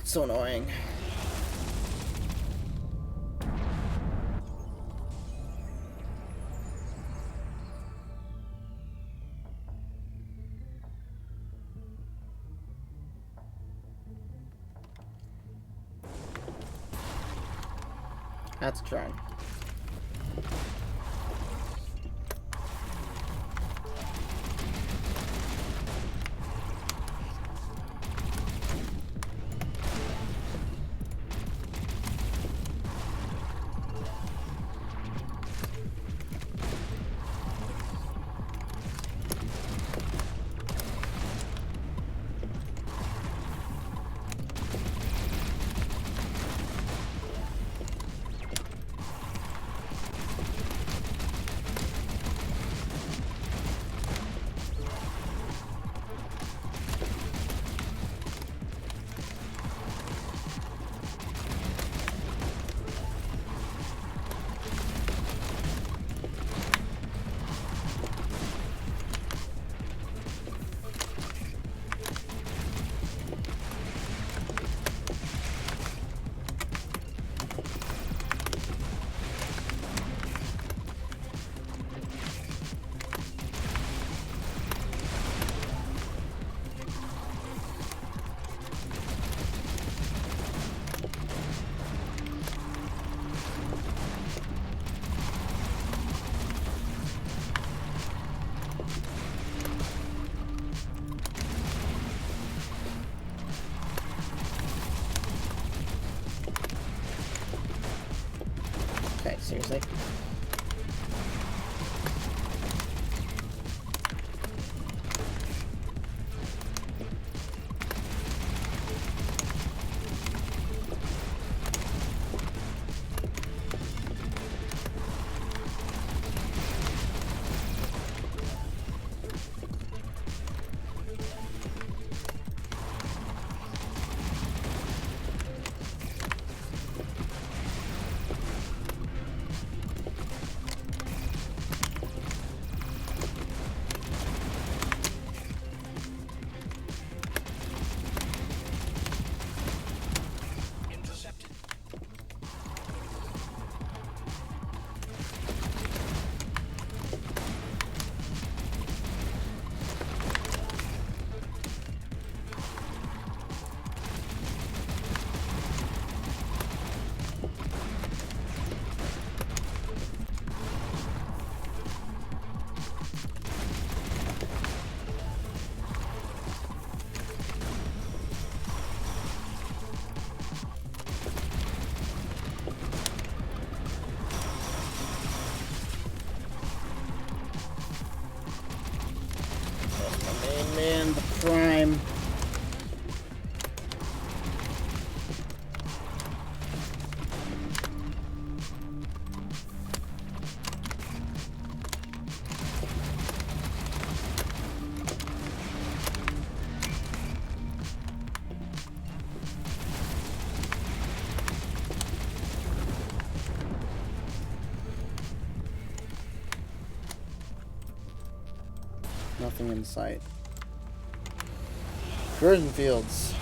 It's so annoying. That's a try. Okay, seriously? Man, the prime. Nothing in sight. Corrosion fields.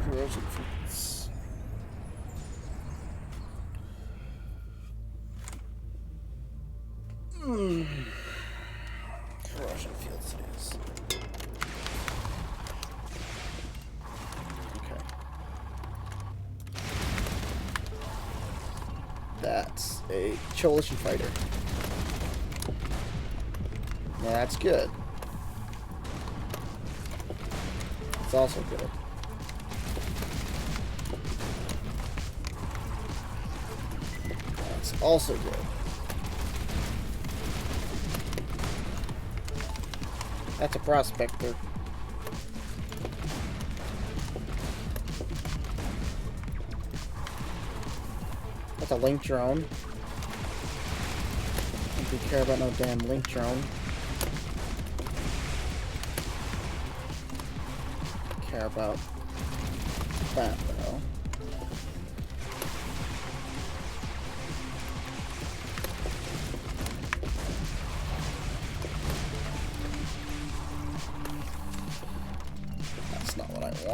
Corrosion fields. Corrosion fields it is. Okay. That's a Coalition fighter. Now that's good. It's also good. That's also good. That's a prospector. That's a link drone. Don't you care about no damn link drone. Care about that though.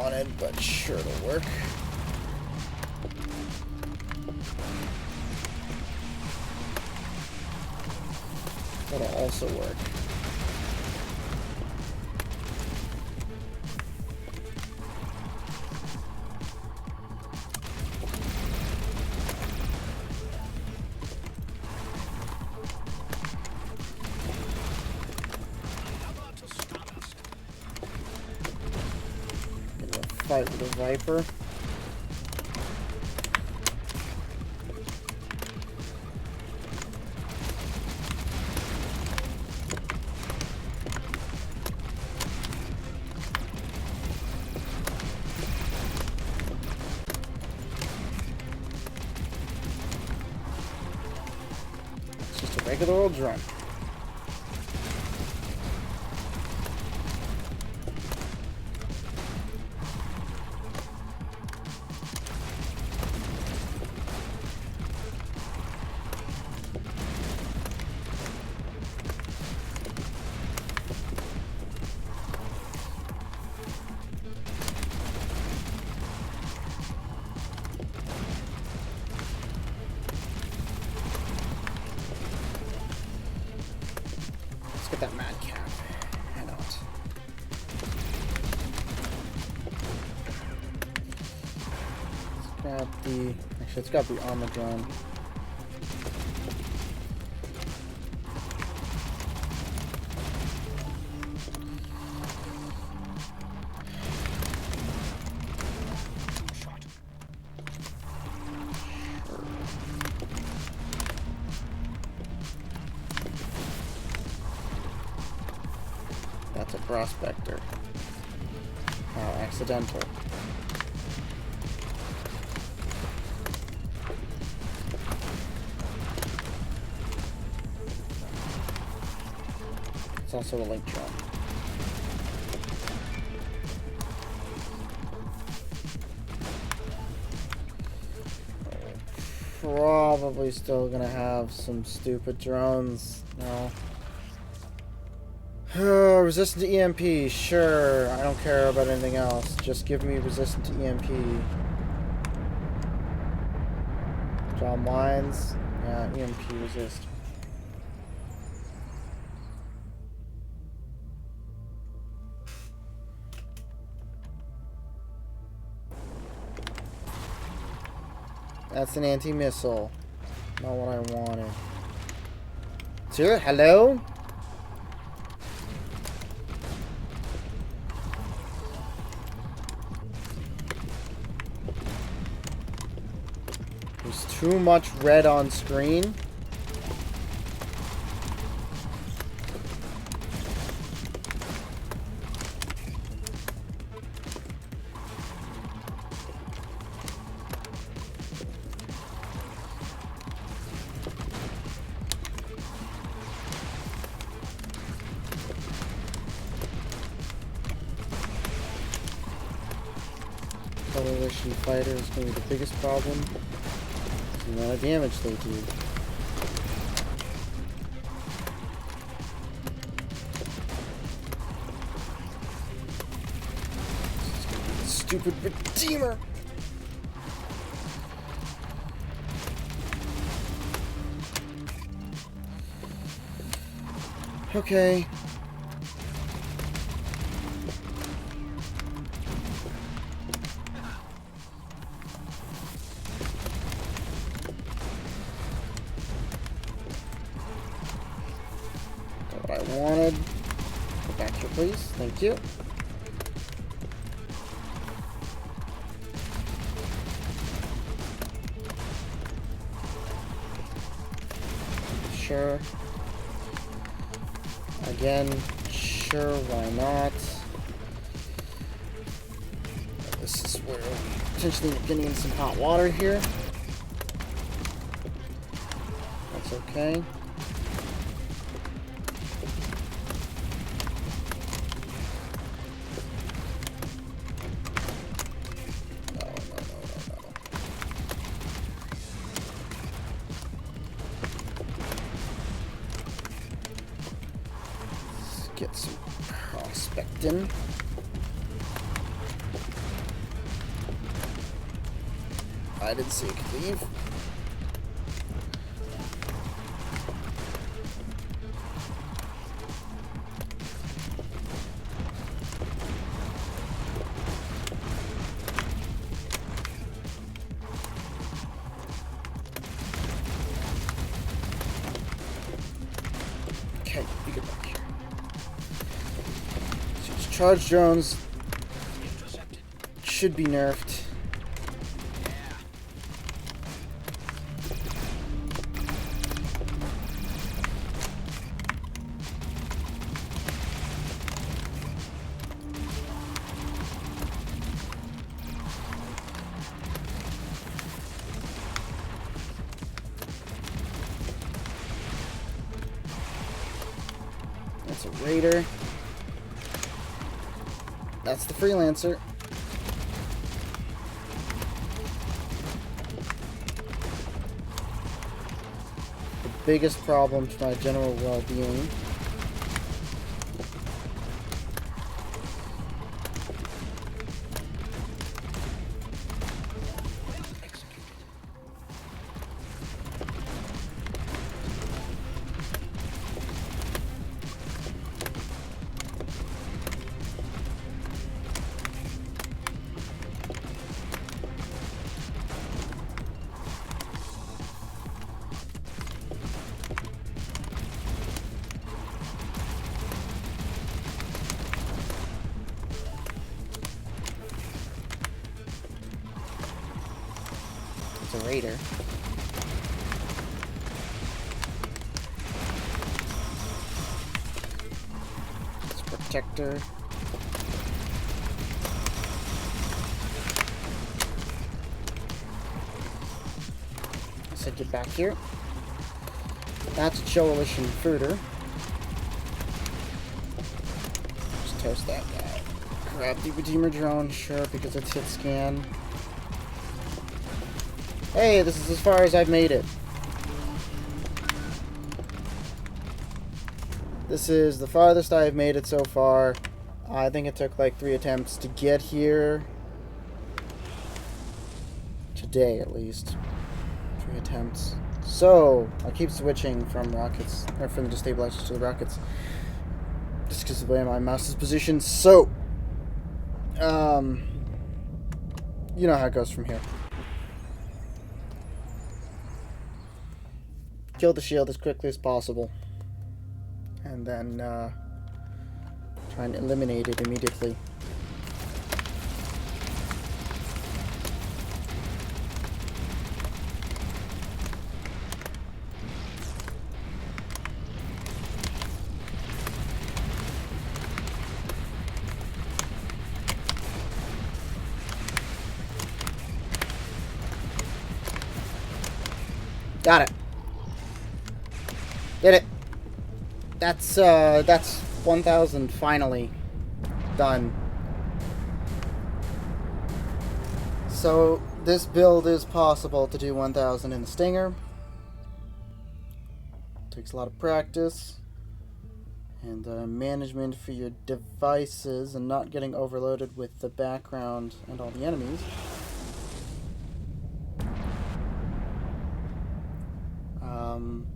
wanted, but sure it'll work. That'll also work. Fight with a Viper. It's just a regular old drum. Let's get that madcap. Why not? Let's grab the... Actually, it's got the armor drone. That's a prospector. Oh, accidental. It's also a link drone. Probably still gonna have some stupid drones. No. Resistant to EMP, sure. I don't care about anything else. Just give me resistant to EMP. Draw mines. Yeah, EMP resist. That's an anti-missile. Not what I wanted. Sir, hello? There's too much red on screen. Coalition fighter is going to be the biggest problem. The amount of damage they do. Stupid Redeemer! Okay. What I wanted. Go back here, please. Thank you. Sure. Again, sure, why not? This is where we're potentially getting in some hot water here. That's okay. Get some prospecting. I didn't see it could leave. Okay, you get back here. So these charge drones should be nerfed. That's a raider. That's the freelancer. The biggest problem to my general well-being. It's a raider. It's a protector. I said get back here. That's a coalition fruiter. Just toast that guy. Grab the Redeemer drone, sure, because it's hit scan. Hey, this is as far as I've made it. This is the farthest I've made it so far. I think it took like 3 attempts to get here. Today, at least. 3 attempts. So, I keep switching from rockets, or from the destabilizers to the rockets. Just because of the way my mouse is positioned. So, you know how it goes from here. Kill the shield as quickly as possible. And then, try and eliminate it immediately. Got it. Did it. That's 1,000 finally done. So this build is possible to do 1,000 in the Stinger. Takes a lot of practice and management for your devices and not getting overloaded with the background and all the enemies.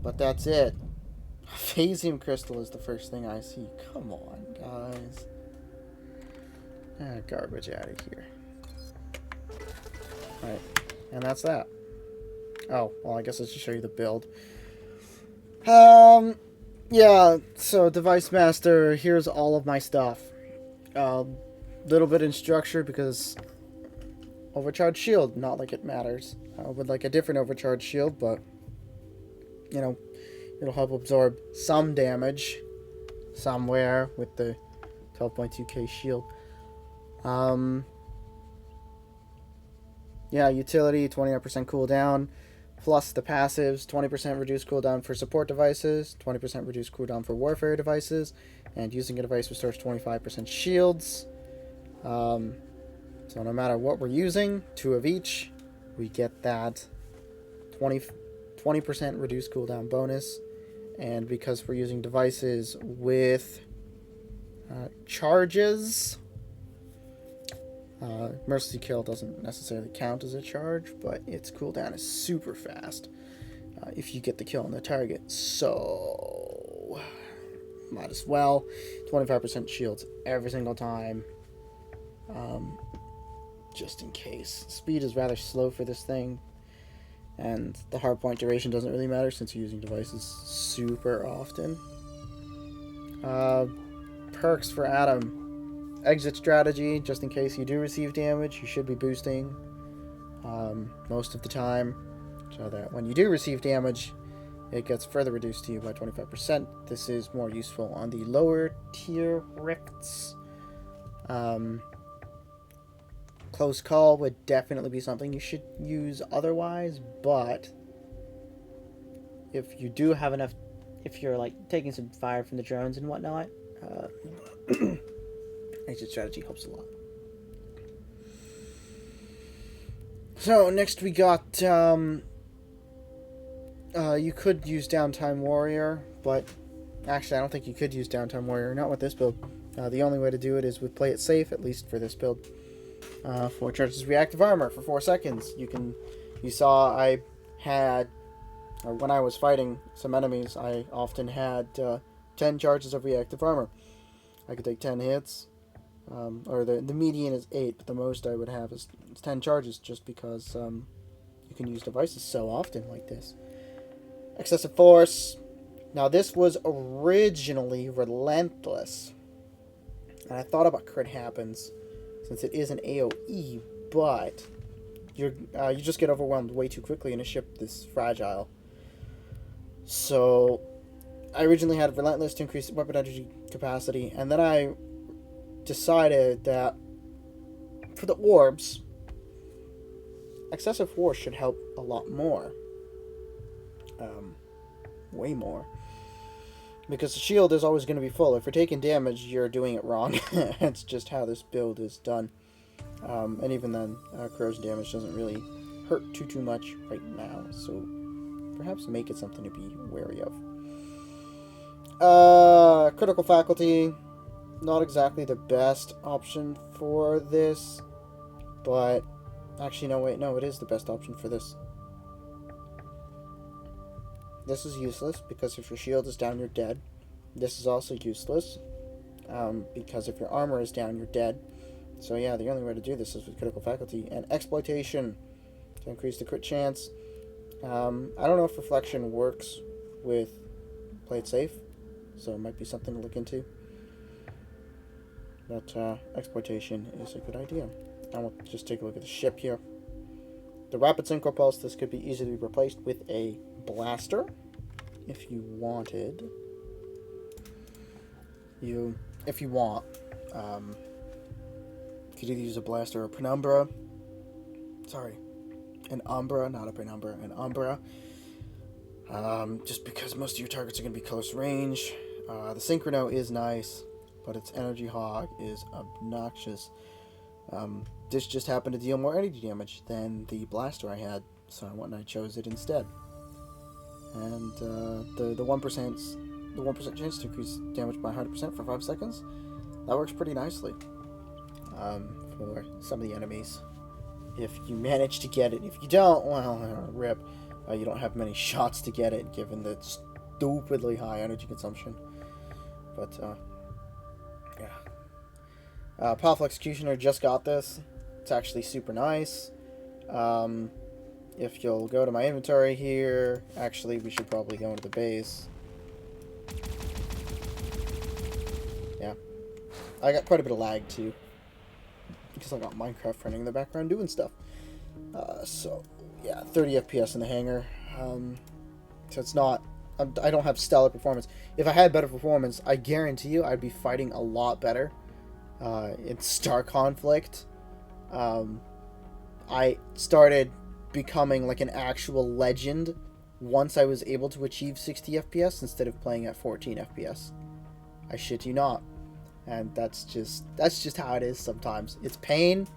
But that's it. Phasium crystal is the first thing I see. Come on, guys. Garbage out of here. Alright, and that's that. Oh, well, I guess I should show you the build. Yeah, so Device Master, here's all of my stuff. Little bit in structure because overcharged shield, not like it matters. With like a different overcharged shield, but you know, it'll help absorb some damage somewhere with the 12.2k shield. Yeah, utility, 29% cooldown, plus the passives, 20% reduced cooldown for support devices, 20% reduced cooldown for warfare devices, and using a device restores 25% shields. So no matter what we're using, 2 of each, we get that 20% reduced cooldown bonus. And because we're using devices with charges, Mercy Kill doesn't necessarily count as a charge, but its cooldown is super fast if you get the kill on the target. So, might as well. 25% shields every single time. Just in case. Speed is rather slow for this thing, and the hardpoint duration doesn't really matter since you're using devices super often. Perks for Adam. Exit strategy, just in case you do receive damage, you should be boosting most of the time, so that when you do receive damage, it gets further reduced to you by 25%. This is more useful on the lower tier rifts. Close call would definitely be something you should use otherwise, but if you do have enough, if you're like taking some fire from the drones and whatnot, exit strategy helps a lot. So next we got you could use Downtime Warrior, but actually I don't think you could use Downtime Warrior, not with this build. The only way to do it is with Play It Safe, at least for this build. 4 charges reactive armor for 4 seconds. You saw I had, when I was fighting some enemies, I often had 10 charges of reactive armor. I could take 10 hits, or the median is 8, but the most I would have is 10 charges, just because you can use devices so often like this. Excessive Force. Now this was originally Relentless, and I thought about Crit Happens, since it is an AoE, but you just get overwhelmed way too quickly in a ship this fragile. So I originally had Relentless to increase weapon energy capacity, and then I decided that for the orbs, Excessive Force should help a lot more. Way more. Because the shield is always going to be full. If you're taking damage, you're doing it wrong. It's just how this build is done. And even then, corrosion damage doesn't really hurt too much right now. So perhaps make it something to be wary of. Critical Faculty. Not exactly the best option for this. But actually, no, wait. No, it is the best option for this. This is useless, because if your shield is down, you're dead. This is also useless, because if your armor is down, you're dead. So yeah, the only way to do this is with Critical Faculty. And Exploitation, to increase the crit chance. I don't know if Reflection works with Play It Safe, so it might be something to look into. But Exploitation is a good idea. And we'll just take a look at the ship here. The Rapid Synchro Pulse, this could be easily replaced with a Blaster, if you wanted. If you want, you could either use a Blaster or a Penumbra. Sorry, an Umbra, not a Penumbra, an Umbra. Just because most of your targets are going to be close range. The Synchrono is nice, but its Energy Hog is obnoxious. This just happened to deal more energy damage than the Blaster I had, so I went and I chose it instead. And the 1% chance to increase damage by 100% for 5 seconds, that works pretty nicely for some of the enemies. If you manage to get it, if you don't, well, rip. You don't have many shots to get it, given the stupidly high energy consumption. But yeah. Powerful Executioner just got this. It's actually super nice. If you'll go to my inventory here, actually we should probably go into the base. Yeah. I got quite a bit of lag too, because I got Minecraft running in the background doing stuff. So yeah, 30 FPS in the hangar. So it's not, I don't have stellar performance. If I had better performance, I guarantee you I'd be fighting a lot better in Star Conflict. I started becoming like an actual legend once I was able to achieve 60 FPS instead of playing at 14 FPS. I shit you not. And that's just how it is sometimes. It's pain.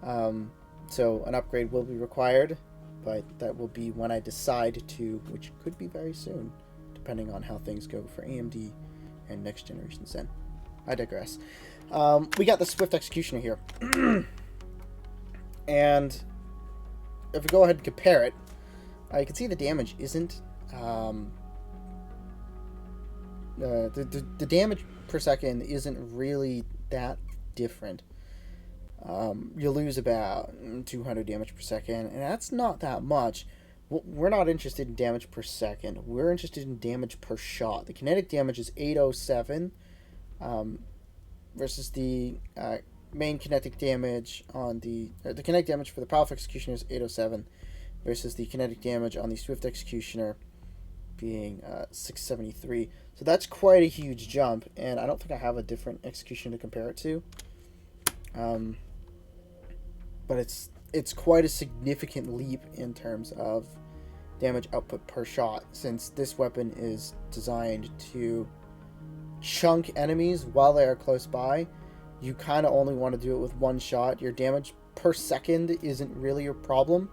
So an upgrade will be required, but that will be when I decide to, which could be very soon, depending on how things go for AMD and next generation Zen. I digress. We got the Swift Executioner here. And if we go ahead and compare it, you can see the damage isn't the damage per second isn't really that different. You lose about 200 damage per second, and that's not that much. We're not interested in damage per second. We're interested in damage per shot. The kinetic damage is 807 versus the main kinetic damage on the kinetic damage for the Powerful Executioner is 807 versus the kinetic damage on the Swift Executioner being 673. So that's quite a huge jump, and I don't think I have a different execution to compare it to. But it's quite a significant leap in terms of damage output per shot, since this weapon is designed to chunk enemies while they are close by. You kind of only want to do it with one shot. Your damage per second isn't really your problem,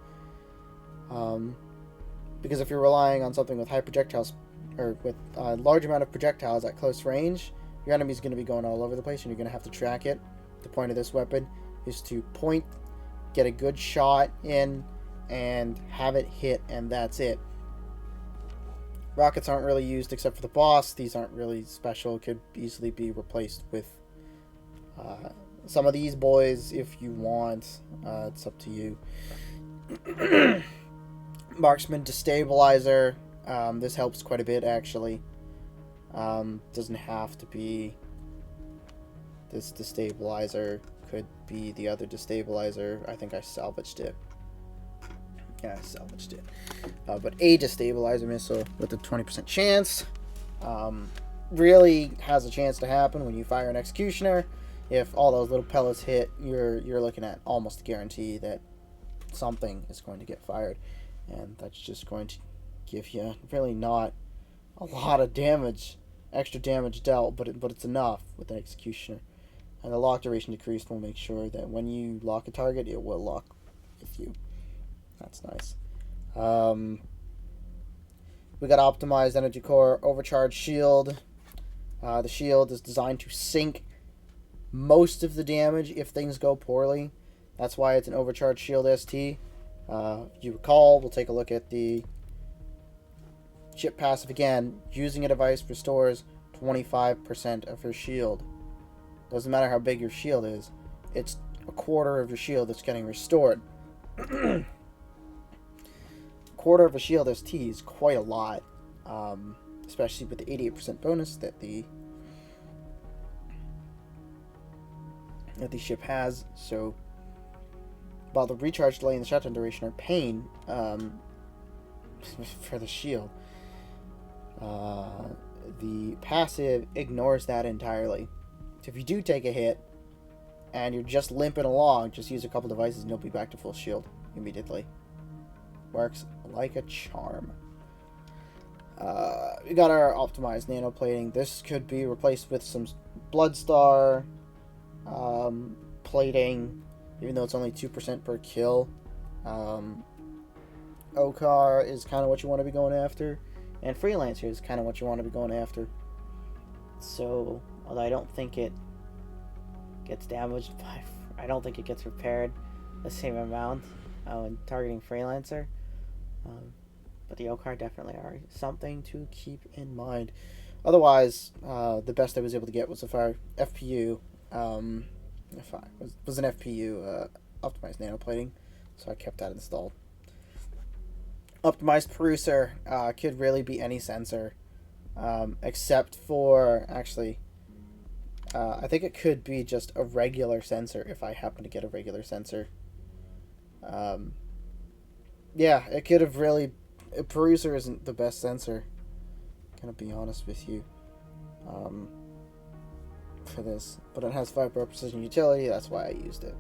because if you're relying on something with high projectiles or with a large amount of projectiles at close range, your enemy's going to be going all over the place and you're going to have to track it. The point of this weapon is to point, get a good shot in, and have it hit, and that's it. Rockets aren't really used except for the boss. These aren't really special. Could easily be replaced with some of these boys if you want. It's up to you. Marksman Destabilizer. This helps quite a bit, actually. Doesn't have to be this Destabilizer. Could be the other Destabilizer. I think I salvaged it. Yeah, I salvaged it. But a Destabilizer missile with a 20% chance really has a chance to happen when you fire an Executioner. If all those little pellets hit, you're looking at almost a guarantee that something is going to get fired. And that's just going to give you really not a lot of damage, extra damage dealt, but it's enough with an Executioner. And the lock duration decreased will make sure that when you lock a target, it will lock with you. That's nice. We got optimized energy core, overcharged shield. The shield is designed to sink most of the damage if things go poorly. That's why it's an overcharged shield ST. If you recall, we'll take a look at the ship passive again. Using a device restores 25% of your shield. Doesn't matter how big your shield is, it's a quarter of your shield that's getting restored. Quarter of a shield ST is quite a lot, especially with the 88% bonus that the ship has. So while the recharge delay and the shutdown duration are pain for the shield, the passive ignores that entirely. So if you do take a hit and you're just limping along, just use a couple devices and you'll be back to full shield immediately. Works like a charm. We got our optimized nanoplating. This could be replaced with some Bloodstar plating, even though it's only 2% per kill. Okar is kind of what you want to be going after, and Freelancer is kind of what you want to be going after. So, although I don't think it gets damaged, I don't think it gets repaired the same amount when targeting Freelancer. But the Okar definitely are something to keep in mind. Otherwise, the best I was able to get was a FPU. Was an FPU optimized nanoplating, so I kept that installed. Optimized Peruser could really be any sensor, except for actually. I think it could be just a regular sensor if I happen to get a regular sensor. Yeah, it could have really. Peruser isn't the best sensor. Gonna be honest with you. For this, but it has 5-bar precision utility. That's why I used it.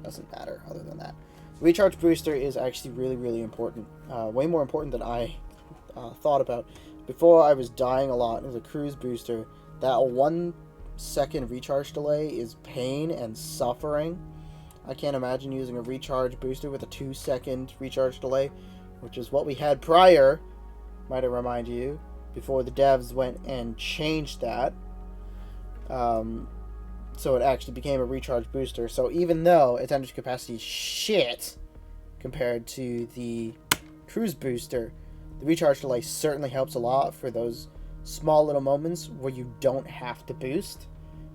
Doesn't matter other than that. Recharge booster is actually really, really important. Way more important than I thought about. Before I was dying a lot with a cruise booster. That 1 second recharge delay is pain and suffering. I can't imagine using a recharge booster with a 2-second recharge delay, which is what we had prior, might I remind you, before the devs went and changed that. So it actually became a recharge booster. So even though its energy capacity is shit compared to the cruise booster, the recharge delay certainly helps a lot for those small little moments where you don't have to boost.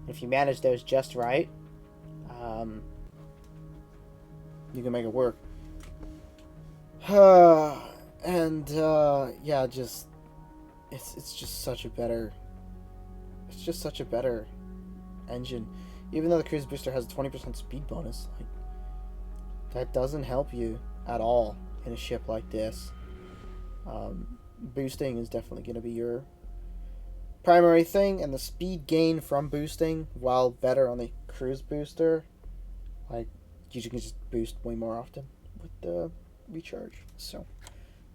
If you manage those just right, you can make it work. And yeah, just it's just such a better engine. Even though the cruise booster has a 20% speed bonus, like, that doesn't help you at all in a ship like this. Boosting is definitely going to be your primary thing, and the speed gain from boosting, while better on the cruise booster, like, you can just boost way more often with the recharge. So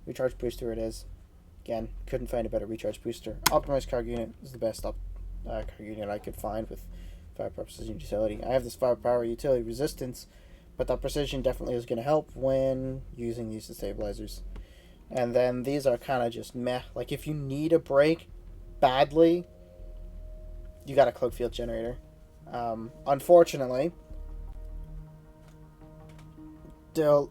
recharge booster it is. Again, couldn't find a better recharge booster. Optimized cargo unit is the best cargo unit I could find with firepower, precision, utility. I have this firepower, utility, resistance, but that precision definitely is going to help when using these destabilizers. And then these are kind of just meh. Like, if you need a break badly, you got a cloak field generator. Unfortunately, the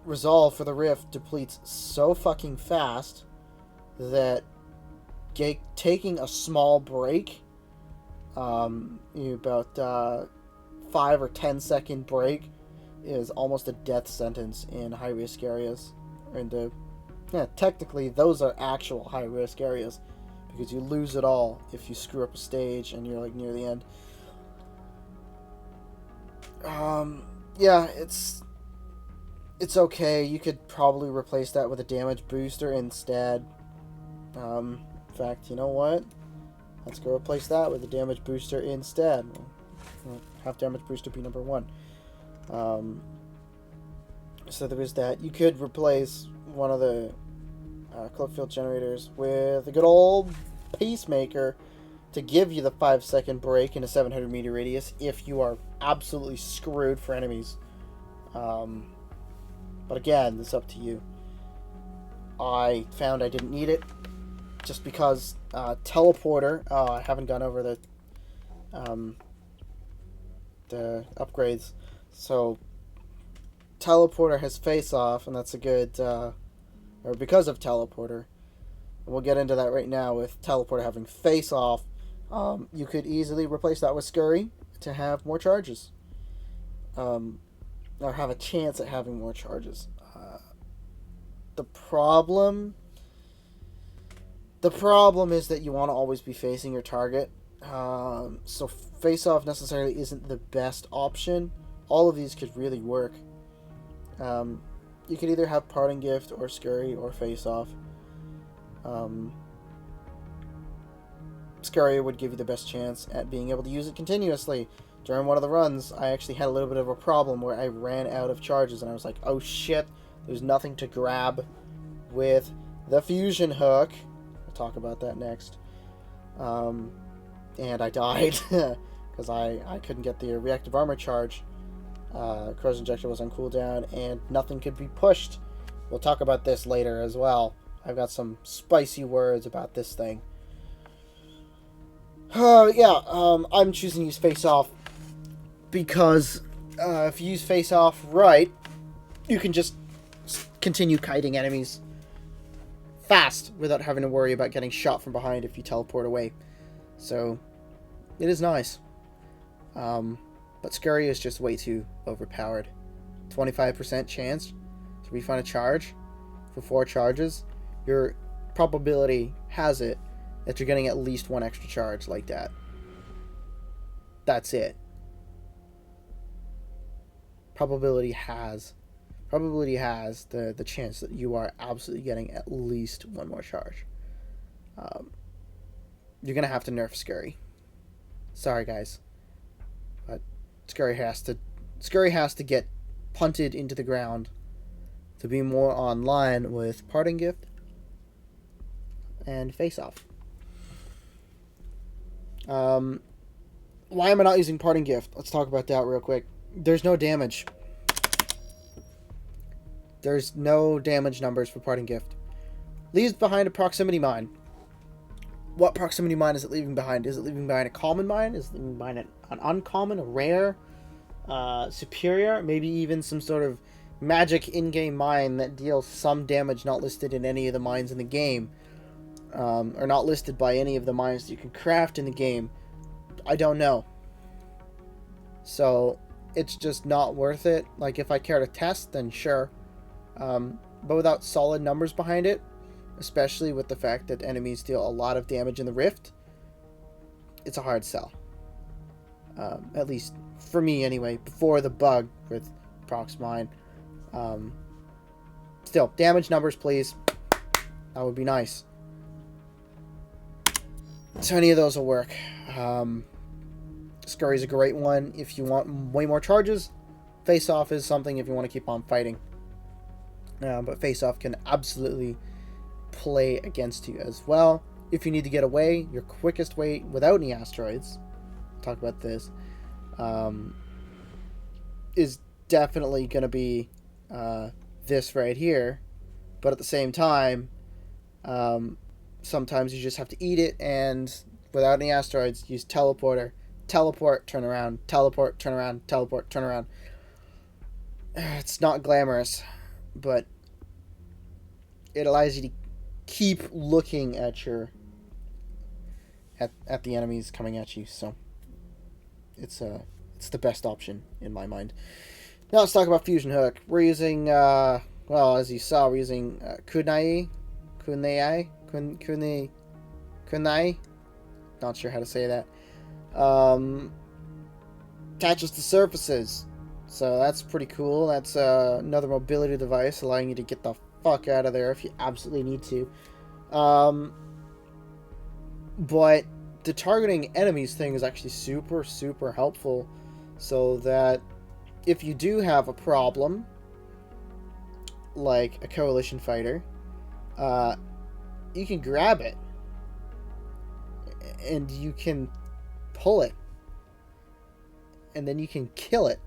resolve for the rift depletes so fucking fast that taking a small break, about 5 or 10 second break, is almost a death sentence in high risk areas. And technically those are actual high risk areas, because you lose it all if you screw up a stage and you're like near the end. Yeah, it's okay. You could probably replace that with a damage booster instead. In fact, you know what? Let's go replace that with a damage booster instead. Have damage booster be number 1. So there is that. You could replace one of the cloak field generators with a good old Peacemaker to give you the 5-second break in a 700 meter radius if you are absolutely screwed for enemies. But again, it's up to you. I found I didn't need it just because teleporter. I haven't gone over the upgrades. So teleporter has face off, and that's a good or because of teleporter. And we'll get into that right now with teleporter having face off. You could easily replace that with Scurry to have more charges. Or have a chance at having more charges. The problem is that you want to always be facing your target. So face off necessarily isn't the best option. All of these could really work. You could either have Parting Gift or Scurry or face off. Scurry would give you the best chance at being able to use it continuously. During one of the runs, I actually had a little bit of a problem where I ran out of charges, and I was like, oh shit, there's nothing to grab with the fusion hook. I'll talk about that next. And I died because I couldn't get the reactive armor charge. Corrosion injector was on cooldown, and nothing could be pushed. We'll talk about this later as well. I've got some spicy words about this thing. I'm choosing to use face off because if you use face off right, you can just continue kiting enemies fast without having to worry about getting shot from behind if you teleport away. So it is nice. But Scurry is just way too overpowered. 25% chance to refund a charge for 4 charges. Your probability has it that you're getting at least 1 extra charge like that. That's it. Probability has the chance that you are absolutely getting at least 1 more charge. You're gonna have to nerf Scurry. Sorry guys, but Scurry has to get punted into the ground to be more online with Parting Gift and Face Off. Why am I not using Parting Gift? Let's talk about that real quick. There's no damage. There's no damage numbers for Parting Gift. Leaves behind a proximity mine. what proximity mine is it leaving behind? Is it leaving behind a common mine? Is it leaving behind an uncommon, a rare, superior, maybe even some sort of magic in-game mine that deals some damage not listed in any of the mines in the game, or not listed by any of the mines that you can craft in the game? I don't know. So it's just not worth it. Like, if I care to test, then sure. But without solid numbers behind it, especially with the fact that enemies deal a lot of damage in the Rift, it's a hard sell. At least for me anyway, before the bug with Prox Mine. Still, damage numbers, please. That would be nice. So any of those will work. Scurry's a great one if you want way more charges. Face Off is something if you want to keep on fighting. But Face Off can absolutely play against you as well. If you need to get away, your quickest way without any asteroids, talk about this, is definitely going to be this right here. But at the same time, sometimes you just have to eat it, and without any asteroids, use teleporter. Teleport, turn around, teleport, turn around, teleport, turn around. It's not glamorous, but it allows you to keep looking at your at the enemies coming at you. So it's the best option in my mind. Now let's talk about Fusion Hook. We're using well, as you saw, we're using Kunai. Not sure how to say that. Attaches to surfaces, so that's pretty cool. That's another mobility device allowing you to get the fuck out of there if you absolutely need to. But the targeting enemies thing is actually super helpful, so that if you do have a problem like a coalition fighter, you can grab it and you can pull it, and then you can kill it.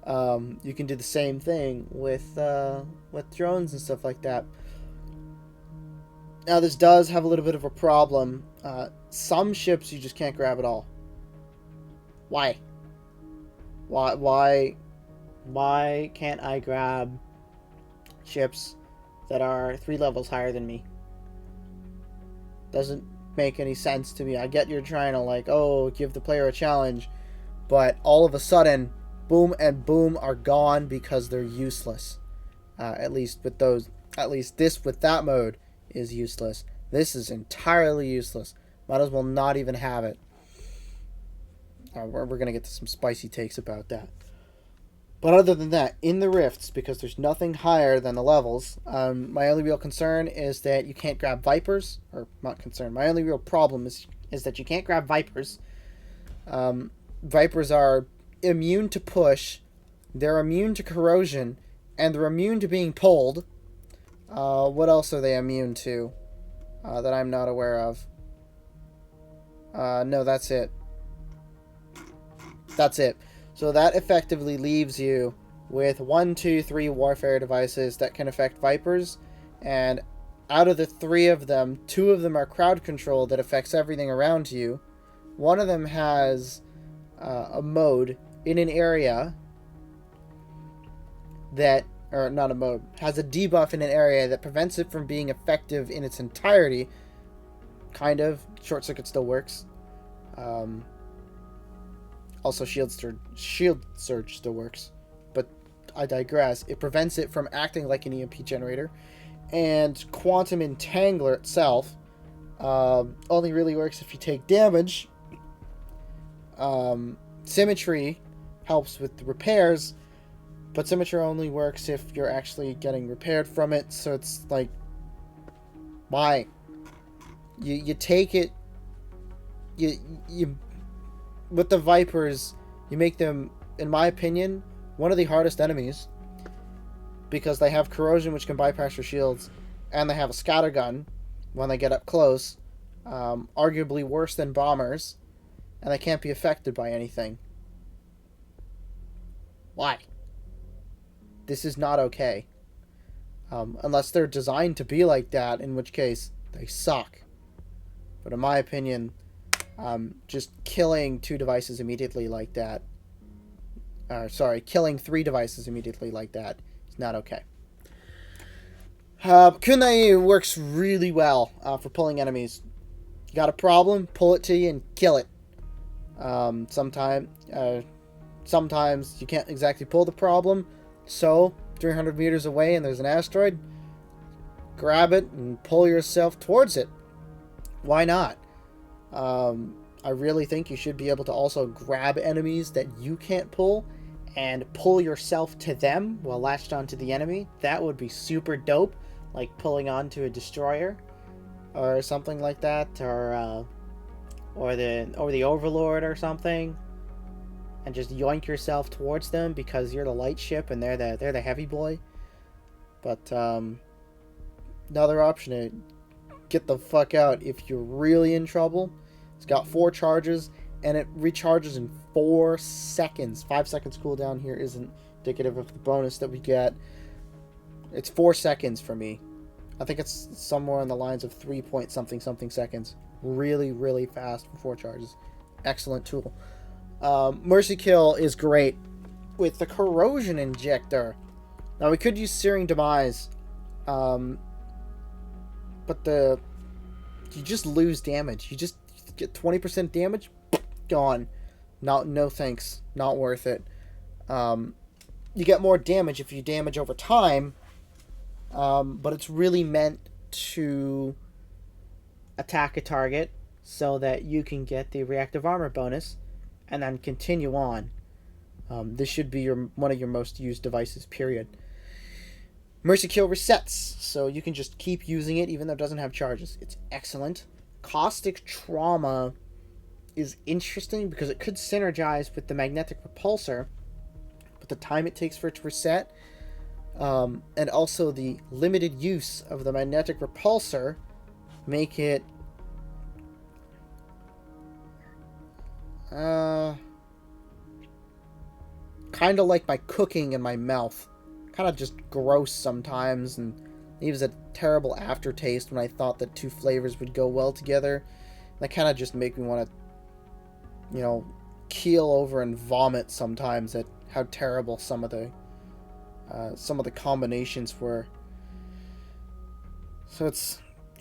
You can do the same thing with drones and stuff like that. Now this does have a little bit of a problem. Some ships you just can't grab at all. Why? Why can't I grab ships that are 3 levels higher than me? Doesn't make any sense to me. I get you're trying to, like, oh, give the player a challenge, but all of a sudden, boom and boom are gone because they're useless. At least with those, at least this with that mode is useless. This is entirely useless. Might as well not even have it. We're gonna get to some spicy takes about that. But other than that, in the rifts, because there's nothing higher than the levels, my only real concern is that you can't grab Vipers. Or, not concern, my only real problem is that you can't grab Vipers. Vipers are immune to push, they're immune to corrosion, and they're immune to being pulled. What else are they immune to that I'm not aware of? No, that's it. That's it. So that effectively leaves you with 1, 2, 3 warfare devices that can affect Vipers, and out of the 3 of them, 2 of them are crowd control that affects everything around you. One of them has a mode in an area that, or not a mode, has a debuff in an area that prevents it from being effective in its entirety. Kind of. Short Circuit still works. Also, Shield Surge still works, but I digress. It prevents it from acting like an EMP generator, and Quantum Entangler itself only really works if you take damage. Symmetry helps with the repairs, but Symmetry only works if you're actually getting repaired from it, so it's like, why? You take it, you with the Vipers, you make them, in my opinion, one of the hardest enemies, because they have corrosion which can bypass your shields, and they have a scattergun when they get up close, arguably worse than bombers, and they can't be affected by anything. Why? This is not okay. Unless they're designed to be like that, in which case they suck. But in my opinion, just killing 2 devices immediately like that, killing 3 devices immediately like that is not okay. Kunai works really well for pulling enemies. You got a problem, pull it to you and kill it. Sometimes you can't exactly pull the problem, so 300 meters away and there's an asteroid, grab it and pull yourself towards it. Why not? I really think you should be able to also grab enemies that you can't pull and pull yourself to them while latched onto the enemy. That would be super dope, like pulling onto a destroyer or something like that, or the Overlord or something, and just yoink yourself towards them because you're the light ship and they're the heavy boy. But another option to get the fuck out if you're really in trouble. It's got 4 charges and it recharges in 4 seconds. 5 seconds cooldown here isn't indicative of the bonus that we get. It's 4 seconds for me. I think it's somewhere on the lines of 3 point something seconds. Really, really fast for 4 charges. Excellent tool. Mercy Kill is great with the Corrosion Injector. Now we could use Searing Demise, but you just lose damage. You just get 20% damage, gone. No thanks. Not worth it. You get more damage if you damage over time, but it's really meant to attack a target so that you can get the reactive armor bonus and then continue on. This should be one of your most used devices, period. Mercy Kill resets, so you can just keep using it even though it doesn't have charges. It's excellent. Caustic Trauma is interesting because it could synergize with the Magnetic Repulsor, but the time it takes for it to reset, and also the limited use of the Magnetic Repulsor, make it kind of like my cooking in my mouth. Kind of just gross sometimes and leaves a terrible aftertaste when I thought that 2 flavors would go well together. That kind of just make me want to, keel over and vomit sometimes at how terrible some of the combinations were. So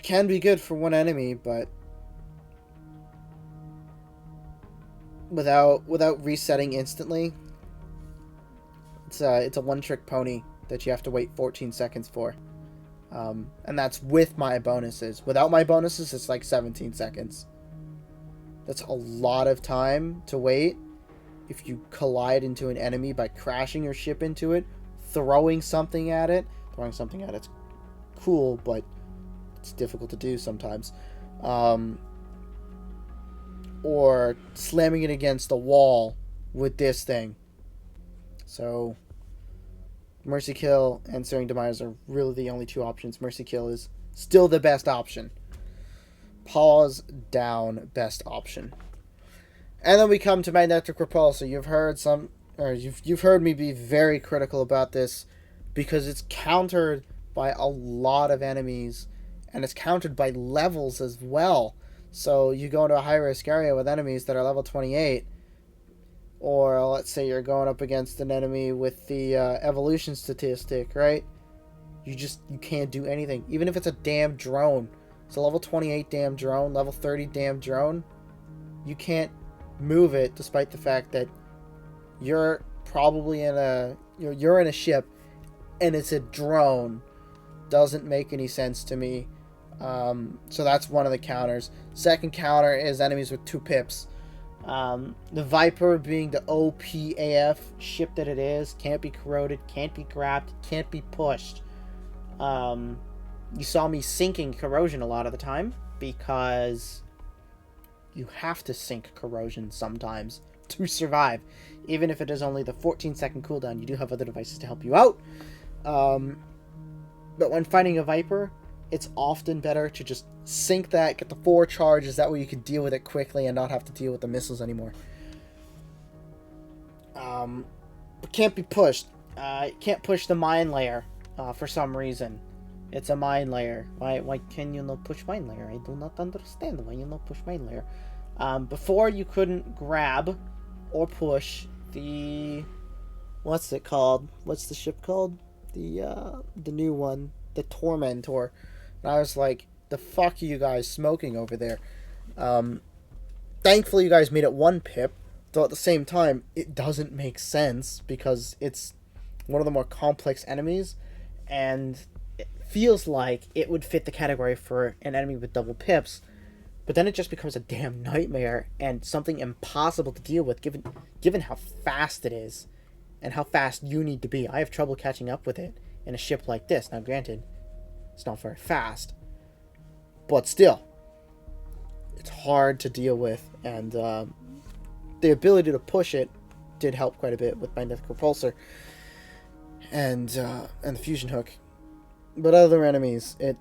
can be good for one enemy, but without resetting instantly, it's a one-trick pony that you have to wait 14 seconds for. And that's with my bonuses. Without my bonuses, it's like 17 seconds. That's a lot of time to wait if you collide into an enemy by crashing your ship into it, throwing something at it. Throwing something at it's cool, but it's difficult to do sometimes. Or slamming it against the wall with this thing. So Mercy Kill and Searing Demise are really the only 2 options. Mercy Kill is still the best option. Pause down, best option. And then we come to Magnetic Repulsor. You've heard me be very critical about this because it's countered by a lot of enemies and it's countered by levels as well. So you go into a high risk area with enemies that are level 28, or let's say you're going up against an enemy with the evolution statistic, right? You can't do anything. Even if it's a damn drone. It's a level 28 damn drone, level 30 damn drone. You can't move it despite the fact that you're probably in a ship and it's a drone. Doesn't make any sense to me. So that's one of the counters. Second counter is enemies with 2 pips. The Viper, being the OPAF ship that it is, can't be corroded, can't be grabbed, can't be pushed. You saw me sinking corrosion a lot of the time because you have to sink corrosion sometimes to survive. Even if it is only the 14-second cooldown, you do have other devices to help you out. But when fighting a Viper, it's often better to just sink that, get the 4 charges, that way you can deal with it quickly and not have to deal with the missiles anymore. But can't be pushed. Can't push the mine layer for some reason. It's a mine layer. Why can you not push mine layer? I do not understand why you not push mine layer. Before you couldn't grab or push the, what's it called? What's the ship called? The new one, the Tormentor. And I was like, the fuck are you guys smoking over there? Thankfully, you guys made it 1 pip, though at the same time, it doesn't make sense because it's one of the more complex enemies, and it feels like it would fit the category for an enemy with double pips, but then it just becomes a damn nightmare and something impossible to deal with given how fast it is and how fast you need to be. I have trouble catching up with it in a ship like this. Now, granted, it's not very fast, but still, it's hard to deal with, and the ability to push it did help quite a bit with Magnetic Repulsor and the Fusion Hook. But other enemies, it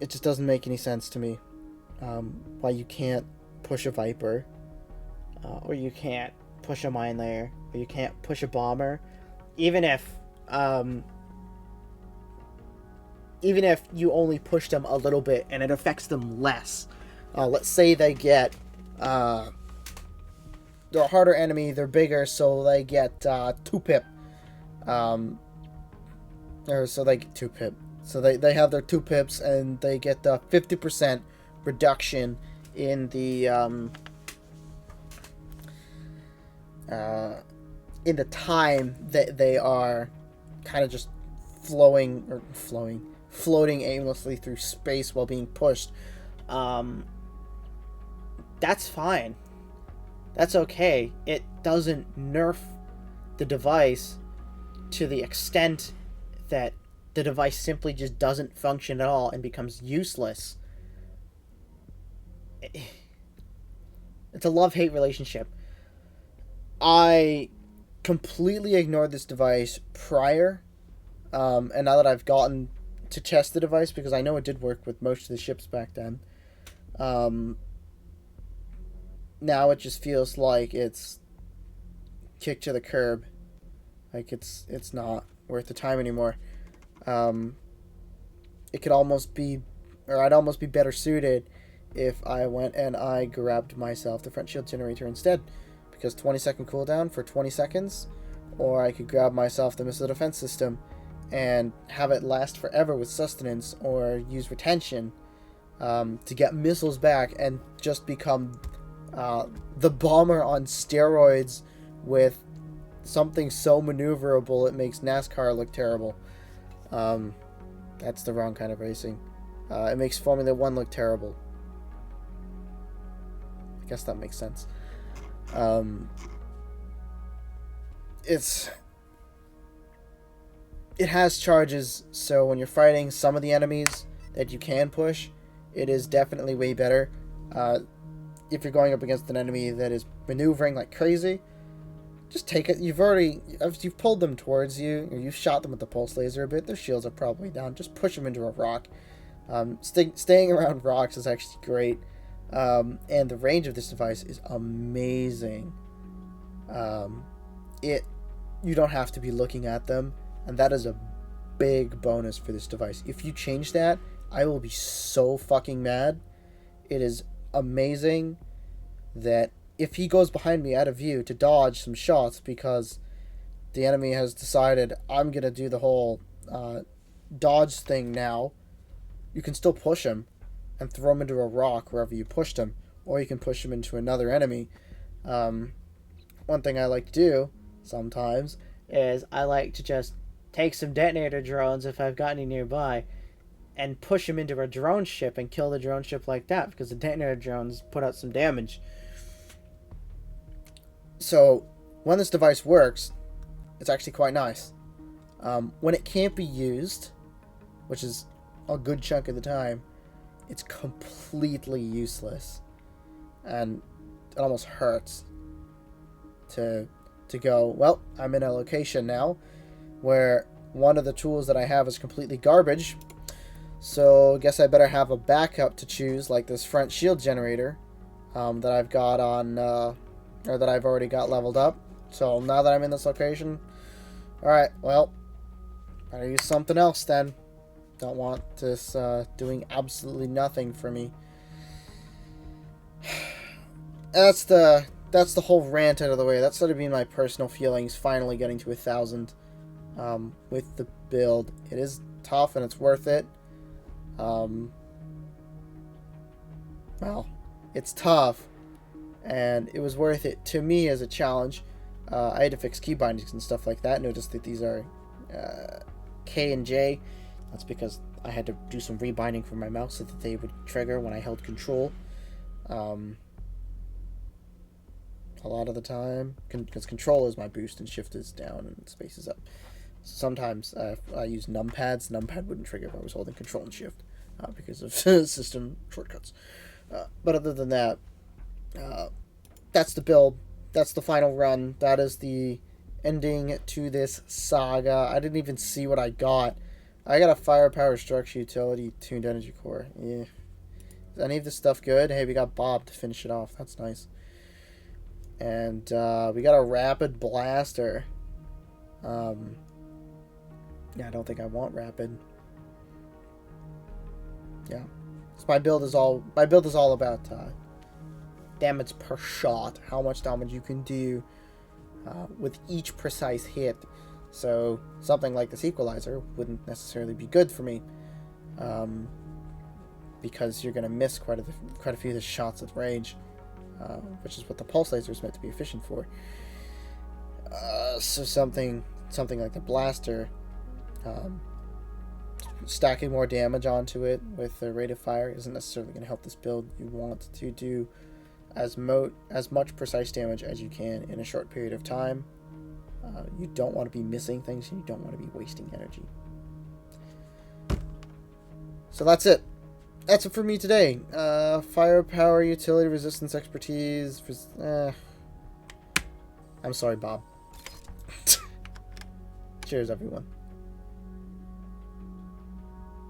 just doesn't make any sense to me. Why you can't push a Viper, or you can't push a Mine Layer, or you can't push a Bomber, even if you only push them a little bit and it affects them less. Let's say they get they're a harder enemy, they're bigger, so they get 2-pip. Or so they get 2-pip. So they have their 2 pips and they get the 50% reduction in the time that they are kind of just floating aimlessly through space while being pushed. That's fine. That's okay. It doesn't nerf the device to the extent that the device simply just doesn't function at all and becomes useless. It's a love-hate relationship. I completely ignored this device prior, and now that I've gotten to test the device, because I know it did work with most of the ships back then, now it just feels like it's kicked to the curb. Like it's not worth the time anymore. It could almost be, or I'd almost be better suited if I went and I grabbed myself the front shield generator instead, because 20-second cooldown for 20 seconds, or I could grab myself the missile defense system and have it last forever with sustenance, or use retention to get missiles back and just become the bomber on steroids with something so maneuverable it makes NASCAR look terrible. That's the wrong kind of racing. It makes Formula 1 look terrible. I guess that makes sense. It has charges, so when you're fighting some of the enemies that you can push, it is definitely way better. If you're going up against an enemy that is maneuvering like crazy, just take it. You've pulled them towards you, or you've shot them with the pulse laser a bit. Their shields are probably down. Just push them into a rock. Staying around rocks is actually great, and the range of this device is amazing. You don't have to be looking at them, and that is a big bonus for this device. If you change that, I will be so fucking mad. It is amazing that if he goes behind me out of view to dodge some shots because the enemy has decided I'm going to do the whole dodge thing now, you can still push him and throw him into a rock wherever you pushed him, or you can push him into another enemy. One thing I like to do sometimes is I like to just take some detonator drones if I've got any nearby and push them into a drone ship and kill the drone ship like that, because the detonator drones put out some damage. So when this device works, it's actually quite nice. When it can't be used, which is a good chunk of the time, it's completely useless, and it almost hurts to go, well, I'm in a location now where one of the tools that I have is completely garbage, so I guess I better have a backup to choose, like this front shield generator that I've got on, or that I've already got leveled up. So now that I'm in this location, alright, well, better use something else then. Don't want this doing absolutely nothing for me. That's the whole rant out of the way. That's sort of been my personal feelings. Finally getting to 1,000 with the build. It is tough and it's worth it. Well, it's tough, and it was worth it to me as a challenge. I had to fix key bindings and stuff like that. Notice that these are K and J. That's because I had to do some rebinding for my mouse so that they would trigger when I held control. A lot of the time, because control is my boost and shift is down and space is up. Sometimes I use numpads. Numpad wouldn't trigger if I was holding control and shift because of system shortcuts. But other than that, that's the build. That's the final run. That is the ending to this saga. I didn't even see what I got. I got a firepower structure utility tuned energy core. Yeah. Is any of this stuff good? Hey, we got Bob to finish it off. That's nice. And we got a rapid blaster. Yeah, I don't think I want rapid. Yeah. So my build is all about damage per shot, how much damage you can do with each precise hit. So something like this equalizer wouldn't necessarily be good for me, because you're going to miss quite a few of the shots at range, which is what the pulse laser is meant to be efficient for. So something like the blaster, stacking more damage onto it with the rate of fire isn't necessarily going to help this build. You want to do as much precise damage as you can in a short period of time. You don't want to be missing things, and you don't want to be wasting energy. So that's it. That's it for me today. Firepower, utility, resistance, expertise. I'm sorry, Bob. Cheers, everyone.